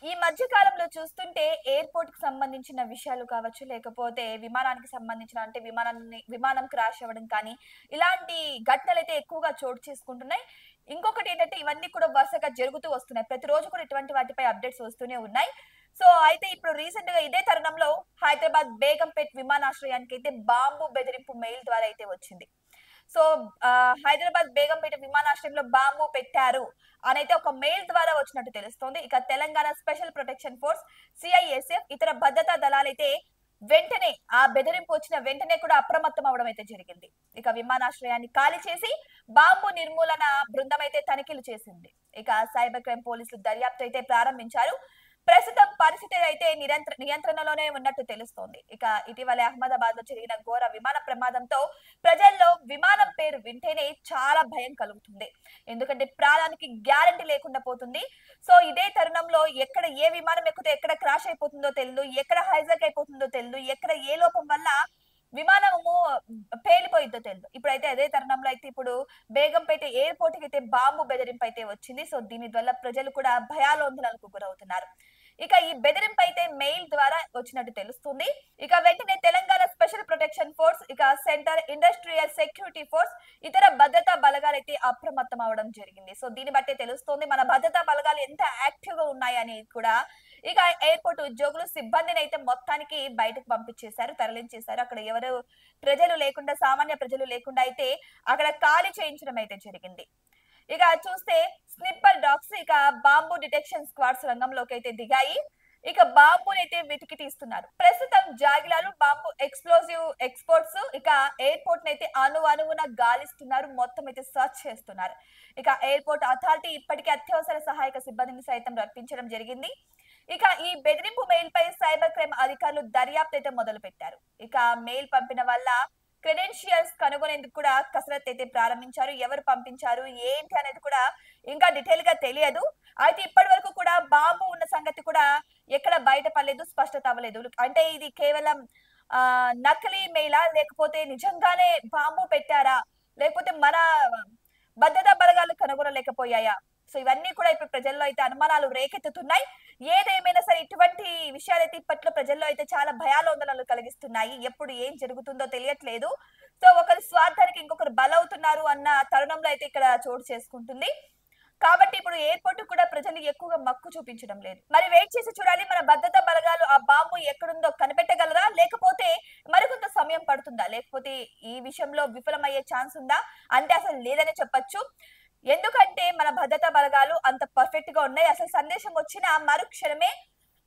ఈ మధ్య కాలంలో చూస్తుంటే ఎయిర్‌పోర్ట్‌కి సంబంధించిన విషయాలు కావచ్చు, లేకపోతే విమానానికి సంబంధించిన అంటే విమానం క్రాష్ అవ్వడం కానీ, ఇలాంటి ఘటనలైతే ఎక్కువగా చోటు చేసుకుంటున్నాయి. ఇంకొకటేంటంటే ఇవన్నీ కూడా వరుసగా జరుగుతూ వస్తున్నాయి. ప్రతిరోజు కూడా ఇటువంటి వాటిపై అప్‌డేట్స్ వస్తూనే ఉన్నాయి. సో, అయితే ఇప్పుడు రీసెంట్‌గా ఇదే తరుణంలో హైదరాబాద్ బేగంపేట్ విమానాశ్రయానికైతే బాంబు బెదిరింపు మెయిల్ ద్వారా అయితే వచ్చింది. సో, హైదరాబాద్ బేగంపేట విమానాశ్రయంలో బాంబు పెట్టారు అనైతే ఒక మెయిల్ ద్వారా వచ్చినట్టు తెలుస్తోంది. ఇక Telangana special protection force, CISF, ఇతర భద్రతా దళాలైతే వెంటనే ఆ బెదిరింపు వచ్చిన వెంటనే కూడా అప్రమత్తం అవ్వడం అయితే జరిగింది. ఇక విమానాశ్రయాన్ని ఖాళీ చేసి బాంబు నిర్మూలన బృందం అయితే తనిఖీలు చేసింది. ఇక సైబర్ క్రైమ్ పోలీసులు దర్యాప్తు అయితే ప్రారంభించారు. ప్రస్తుతం పరిస్థితి అయితే నియంత్రణలోనే ఉన్నట్టు తెలుస్తోంది. ఇక ఇటీవలే అహ్మదాబాద్ లో జరిగిన ఘోర విమాన ప్రమాదంతో ప్రజల్లో విమానం పేరు వింటేనే చాలా భయం కలుగుతుంది. ఎందుకంటే ప్రాణానికి గ్యారంటీ లేకుండా పోతుంది. సో ఇదే తరుణంలో ఎక్కడ ఏ విమానం ఎక్కితే ఎక్కడ క్రాష్ అయిపోతుందో తెలియదు, ఎక్కడ హైజాక్ అయిపోతుందో తెలియదు, ఎక్కడ ఏ లోపం వల్ల విమానము పేలిపోయిద్దో తెలీదు. ఇప్పుడైతే అదే తరుణంలో అయితే ఇప్పుడు బేగంపేట ఎయిర్‌పోర్ట్‌కి అయితే బాంబు బెదిరింపు అయితే వచ్చింది. సో దీని వల్ల ప్రజలు కూడా భయాందోళనలకు గురవుతున్నారు. ఇక ఈ బెదిరింపు అయితే మెయిల్ ద్వారా వచ్చినట్టు తెలుస్తుంది. ఇక వెంటనే తెలంగాణ స్పెషల్ ప్రొటెక్షన్ ఫోర్స్, ఇక సెంటర్ ఇండస్ట్రియల్ సెక్యూరిటీ ఫోర్స్, ఇతర భద్రతా బలగాలైతే అప్రమత్తం అవడం జరిగింది. సో దీన్ని బట్టే తెలుస్తుంది మన భద్రతా బలగాలు ఎంత యాక్టివ్ గా ఉన్నాయని కూడా. ఇక ఎయిర్‌పోర్ట్ ఉద్యోగులు సిబ్బందిని అయితే మొత్తానికి బయటకు పంపించేశారు, తరలించేశారు. అక్కడ ఎవరు ప్రజలు లేకుండా, సామాన్య ప్రజలు లేకుండా అయితే అక్కడ ఖాళీ చేయించడం అయితే జరిగింది. ఇక చూస్తే స్నిప్పర్ డాగ్స్, ఇక బాంబు డిటెక్షన్ స్క్వాడ్స్ రంగంలోకి అయితే దిగాయి. ఇక బాంబునైతే వెతికి తీస్తున్నారు. ప్రస్తుతం జాగిలాలు బాంబు ఎక్స్‌ప్లోజివ్ ఎక్స్‌పర్ట్స్ ఇక ఎయిర్‌పోర్ట్ నైతే అణువణువున గాలిస్తున్నారు. మొత్తం అయితే సెర్చ్ చేస్తున్నారు. ఇక ఎయిర్‌పోర్ట్ అథారిటీ ఇప్పటికే అత్యవసర సహాయక సిబ్బందిని సైతం రప్పించడం జరిగింది. ఇక ఈ బెదిరింపు మెయిల్ పై సైబర్ క్రైమ్ అధికారులు దర్యాప్తు అయితే మొదలుపెట్టారు. ఇక మెయిల్ పంపిన వల్ల క్రెడెన్షియల్స్ కనుగొనేందుకు కూడా కసరత్తు అయితే ప్రారంభించారు. ఎవరు పంపించారు, ఏంటి అనేది కూడా ఇంకా డీటెయిల్ గా తెలియదు. అయితే ఇప్పటి వరకు కూడా బాంబు ఉన్న సంగతి కూడా ఎక్కడ బయటపడలేదు, స్పష్టత అవ్వలేదు. అంటే ఇది కేవలం నకిలీ మెయిలా, లేకపోతే నిజంగానే బాంబు పెట్టారా, లేకపోతే మన భద్రతా బలగాలు కనుగొనలేకపోయాయా? సో ఇవన్నీ కూడా ఇప్పుడు ప్రజల్లో అయితే అనుమానాలు రేకెత్తుతున్నాయి. ఏదేమైనా సరే ఇటువంటి విషయాలైతే ఇప్పట్లో ప్రజల్లో అయితే చాలా భయాందోళనలు కలిగిస్తున్నాయి. ఎప్పుడు ఏం జరుగుతుందో తెలియట్లేదు. సో ఒకరి స్వార్థానికి ఇంకొకరు బలవుతున్నారు అన్న తరుణంలో అయితే ఇక్కడ చోటు చేసుకుంటుంది. కాబట్టి ఇప్పుడు ఎయిర్‌పోర్ట్ కూడా ప్రజలు ఎక్కువగా మక్కు చూపించడం లేదు. మరి వెయిట్ చేసి చూడాలి మన భద్రతా బలగాలు ఆ బాంబు ఎక్కడుందో కనిపెట్టగలరా? లేకపోతే మరికొంత సమయం పడుతుందా? లేకపోతే ఈ విషయంలో విఫలమయ్యే ఛాన్స్ ఉందా? అంటే అసలు లేదనే చెప్పొచ్చు. ఎందుకంటే మన భద్రతా బలగాలు అంత పర్ఫెక్ట్ గా ఉన్నాయి. అసలు సందేశం వచ్చిన మరుక్షణమే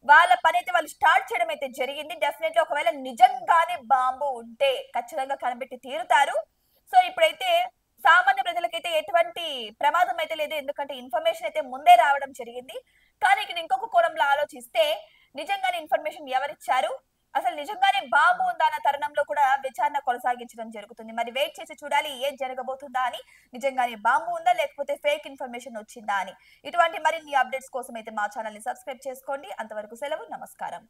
వాళ్ళ పనైతే వాళ్ళు స్టార్ట్ చేయడం అయితే జరిగింది. డెఫినెట్‌లీ ఒకవేళ నిజంగానే బాంబు ఉంటే ఖచ్చితంగా కనిపెట్టి తీరుతారు. సో ఇప్పుడైతే సామాన్య ప్రజలకైతే ఎటువంటి ప్రమాదం అయితే లేదు. ఎందుకంటే ఇన్ఫర్మేషన్ అయితే ముందే రావడం జరిగింది. కానీ ఇక్కడ ఇంకొక కోణంలో ఆలోచిస్తే నిజంగానే ఇన్ఫర్మేషన్ ఎవరిచ్చారు? అసలు నిజంగానే బాంబు ఉందా అన్న తరుణంలో కూడా విచారణ కొనసాగించడం జరుగుతుంది. మరి వెయిట్ చేసి చూడాలి ఏం జరగబోతుందా అని. నిజంగానే బాంబు ఉందా, లేకపోతే ఫేక్ ఇన్ఫర్మేషన్ వచ్చిందా అని. ఇటువంటి మరిన్ని అప్డేట్స్ కోసం అయితే మా ఛానల్ ని సబ్స్క్రైబ్ చేసుకోండి. అంతవరకు సెలవు. నమస్కారం.